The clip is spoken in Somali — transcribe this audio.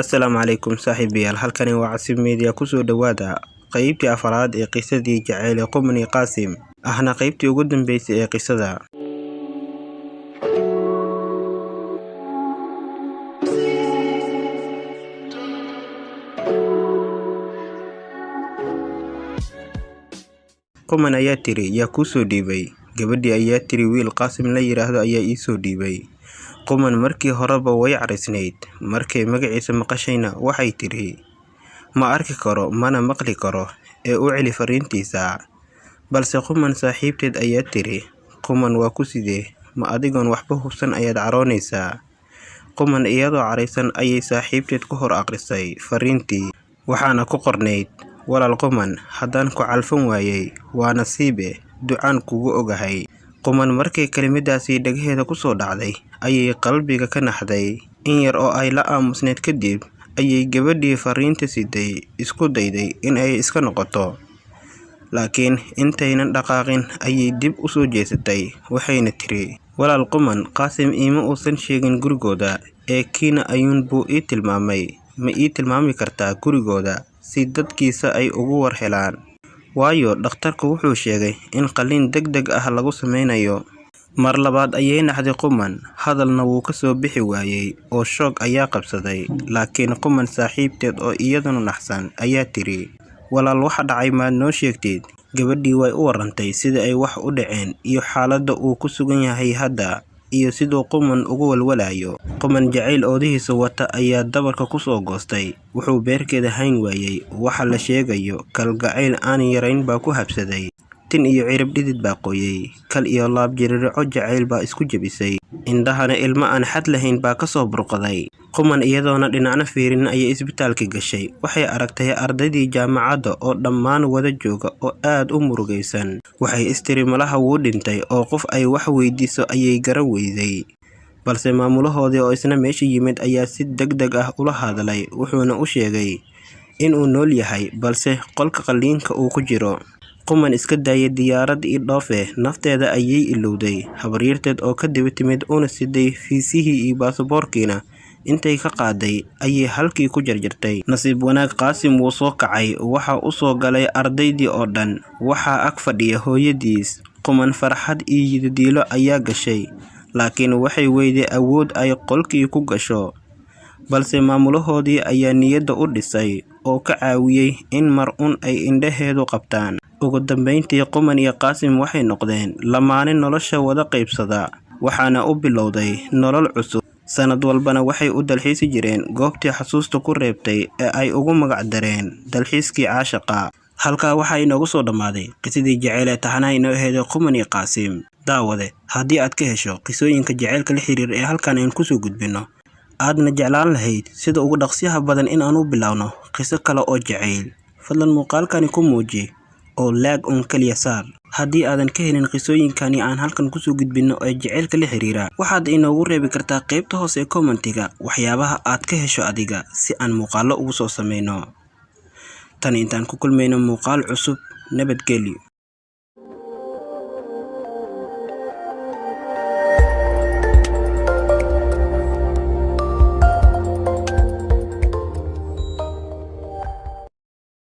Assalaamu calaykum saaxiibayaal, halkani waa Casiib Media. Kusoo dhawaada qaybtii afraad ee qisadii jacayl ee Quman iyo Qaasim, ahna qaybtii ugu dambeysay ee qisada. Quman ayaa tiri, yaa kuu soo dhiibay? Gabadhii ayaa tiri, wiil Qaasim la yiraahdo ayaa ii soo dhiibay. Quman markii horeba way carisnayd, markay magaciisa maqashayna waxay tiri, ma arki karo mana maqli karo ee u celi fariintiisa. Balse Quman saaxiibteed ayaa tiri, Quman waa ku sidee, ma adigoon waxba hubsan ayaad caroonaysaa? Quman iyadoo caraysan ayay saaxiibteed ku hor aqrisay fariintii, waxaana ku qornayd, walaal Quman, haddaan ku calfan waayay waa nasiibe, ducaan kugu ogahay. Quman markay kelmadaasi dhagaheeda ku soo dhacday ayay qalbiga ka naxday. In yar oo ay la aamusneed kadib ayay gabadhii fariinta siday isku dayday in ay iska noqoto, laakiin intaynan dhaqaaqin ayay dib u soo jeesatay, waxayna tiri, walaal Quman, Qaasim iima uusan sheegin gurigooda ee kiina ayuun buu ii tilmaamay. Ma ii tilmaami kartaa gurigooda si dadkiisa ay ugu war helaan? Waayo dhakhtarku wuxuu sheegay in qalliin degdeg ah lagu sameynayo. Mar labaad ayay naxday Quman, hadalna wuu ka soo bixi waayay oo shoog ayaa qabsaday. Laakiin Quman saaxiibteed oo iyaduna naxsan ayaa tiri, walaal waxa dhacay maad noo sheegtid? Gabadhii way u warantay sida ay wax u dhaceen iyo xaaladda uu ku sugan yahay hadda, iyo siduu Quman ugu walwalayo. Quman jacayl oodihiisa wata ayaa dabarka ku soo goostay, wuxuu beerkeeda hayn waayay. Waxa la sheegayo kalgacayl aan yarayn baa ku habsaday, tin iyo cirib dhidid baa qoyay, kal iyo laab jirirco jacayl baa isku jebisay, indhahana ilmo aan xad lahayn baa ka soo burqaday. Quman iyadoona dhinacna fiirin ayay isbitaalka gashay. Waxay aragtay ardaydii jaamacadda oo dhammaan wada jooga oo aad u murugaysan. Waxay istiri malaha wuu dhintay oo qof ay wax weydiiso ayay garan weyday. Balse maamulahoodii oo isna meesha yimid ayaa si degdeg ah ula hadlay, wuxuuna u sheegay inuu nool yahay balse qolka qalliinka uu ku jiro. Quman iska daayay diyaarad ii dhoofe, nafteeda ayay ilowday. Habaryarteed oo ka daba timid una siday fiisihii iyo baasaboorkiina intay ka qaaday ayay halkii ku jarjartay. Nasiib wanaag Qaasim wuu soo kacay, waxa u soo galay ardaydii oo dhan, waxaa ag fadhiya hooyadiis. Quman farxad iyo yididiilo ayaa gashay, laakiin waxay weyday awood ay qolkii ku gasho. Balse maamulahoodii ayaa niyadda u dhisay oo ka caawiyay in mar un ay indhaheedu qabtaan. Ugu dambeyntii Quman iyo Qaasim waxay noqdeen lamaane nolosha wada qaybsada, waxaana u bilowday nolol cusub. Sanad walbana waxay u dalxiisi jireen goobtii xasuusta ku reebtay ee ay ugu magac dareen dalxiiskii caashaqa. Halkaa waxaa inoogu soo dhammaaday qisadii jacayl ee taxanaha inoo aheeday Quman iyo Qaasim. Daawade, haddii aad ka hesho qisooyinka jacaylka la xiriir ee halkan aan kusoo gudbino, aadna jeclaan lahayd sida ugu dhaqsiyaha badan in aan u bilowno qiso kale oo jacayl, fadlan muuqaalkani ku muuji oo laag un kaliya saar. Haddii aadan ka helin qisooyinkani aan halkan kusoo gudbino ee jacaylka la xiriira, waxaad inoogu reebi kartaa qaybta hoose ee commentiga waxyaabaha aad ka hesho adiga si aan muuqaallo ugu soo sameyno. Tan intaan ku kulmayno muuqaal cusub, nabadgelyo.